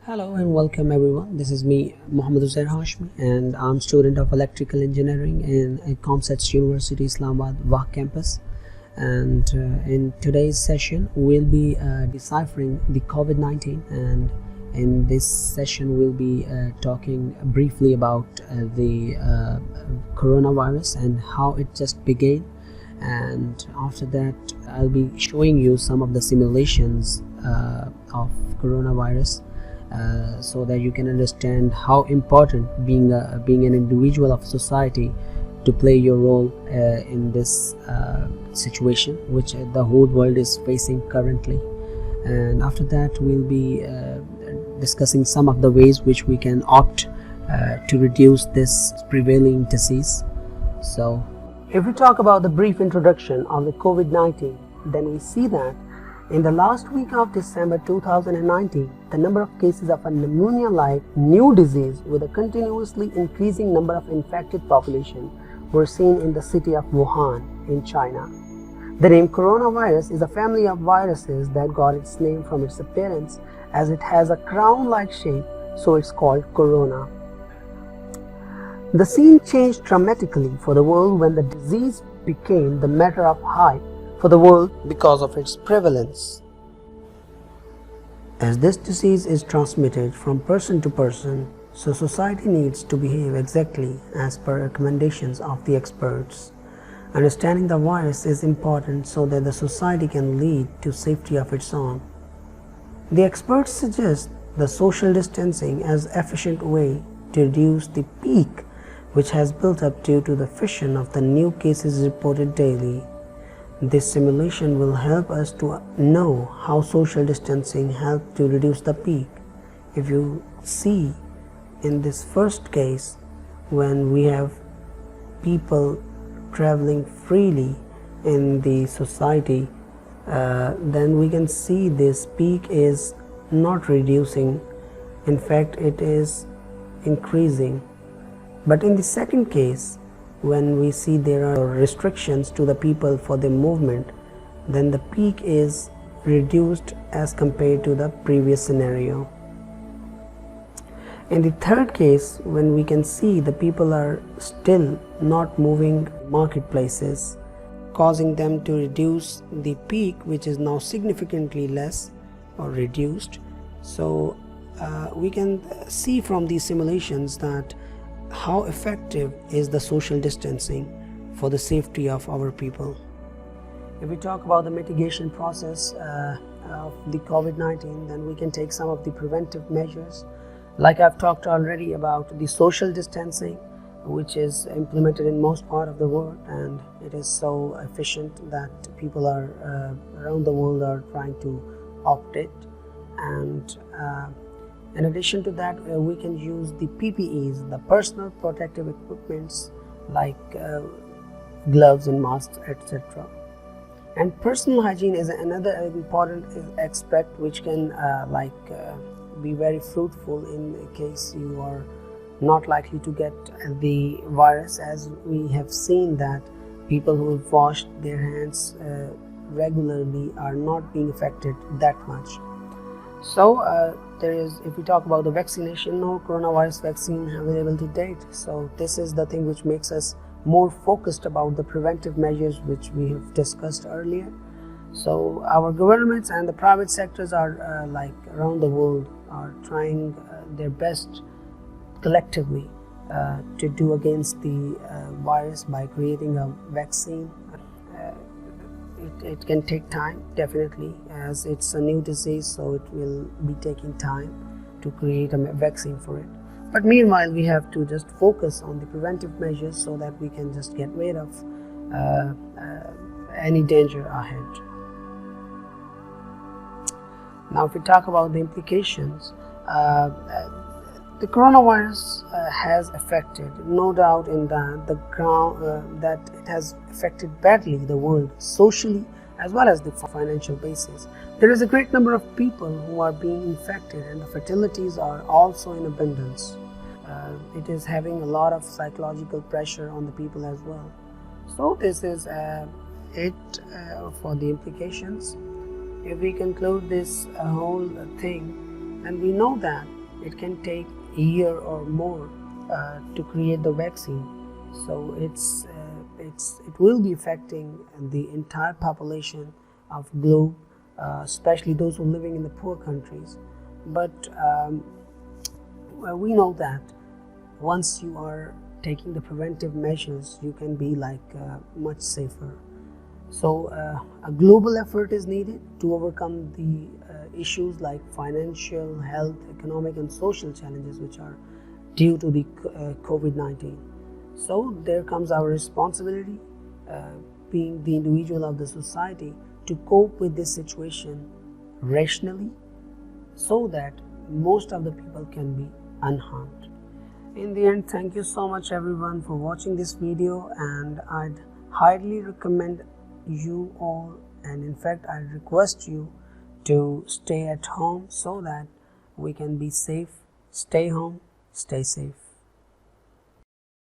Hello and welcome everyone. This is me, Uzair Hashmi, and I'm student of electrical engineering in COMSATS University Islamabad WAH campus. And in today's session, we'll be deciphering the COVID-19. And in this session, we'll be talking briefly about the coronavirus and how it just began. And after that, I'll be showing you some of the simulations of coronavirus. So that you can understand how important being an individual of society to play your role in this situation which the whole world is facing currently. And after that, we'll be discussing some of the ways which we can opt to reduce this prevailing disease. So if we talk about the brief introduction of the COVID-19, then we see that in the last week of December 2019, the number of cases of a pneumonia-like new disease with a continuously increasing number of infected population were seen in the city of Wuhan in China. The name coronavirus is a family of viruses that got its name from its appearance, as it has a crown-like shape, so it's called corona. The scene changed dramatically for the world when the disease became the matter of hype for the world because of its prevalence. As this disease is transmitted from person to person, so society needs to behave exactly as per recommendations of the experts. Understanding the virus is important so that the society can lead to safety of its own. The experts suggest the social distancing as efficient way to reduce the peak which has built up due to the fission of the new cases reported daily. This simulation will help us to know how social distancing helped to reduce the peak. If you see in this first case, when we have people traveling freely in the society, then we can see this peak is not reducing. In fact, it is increasing. But in the second case, when we see there are restrictions to the people for their movement, then the peak is reduced as compared to the previous scenario. In the third case, when we can see the people are still not moving marketplaces, causing them to reduce the peak, which is now significantly less or reduced. So we can see from these simulations that how effective is the social distancing for the safety of our people. If we talk about the mitigation process of the COVID-19, then we can take some of the preventive measures. Like I've talked already about the social distancing, which is implemented in most part of the world, and it is so efficient that people are around the world are trying to opt it. And in addition to that, we can use the PPEs, the personal protective equipments like gloves and masks, etc. And personal hygiene is another important aspect which can be very fruitful in case you are not likely to get the virus, as we have seen that people who have washed their hands regularly are not being affected that much. So if we talk about the vaccination, no coronavirus vaccine available to date. So this is the thing which makes us more focused about the preventive measures which we have discussed earlier. So our governments and the private sectors are around the world are trying their best collectively to do against the virus by creating a vaccine. It can take time, definitely, as it's a new disease, so it will be taking time to create a vaccine for it. But meanwhile, we have to just focus on the preventive measures so that we can just get rid of any danger ahead. Now, if we talk about the implications, the coronavirus has affected, no doubt in that, that it has affected badly the world socially as well as the financial basis. There is a great number of people who are being infected, and the fatalities are also in abundance. It is having a lot of psychological pressure on the people as well. So this is it for the implications. If we conclude this whole thing, then we know that it can take a year or more to create the vaccine. So it will be affecting the entire population of globe, especially those who are living in the poor countries. But we know that once you are taking the preventive measures, you can be much safer. So a global effort is needed to overcome the issues like financial, health, economic and social challenges which are due to the COVID-19. So there comes our responsibility, being the individual of the society, to cope with this situation rationally so that most of the people can be unharmed. In the end, thank you so much everyone for watching this video, and I'd highly recommend you all, and in fact I request you to stay at home so that we can be safe. Stay home, stay safe.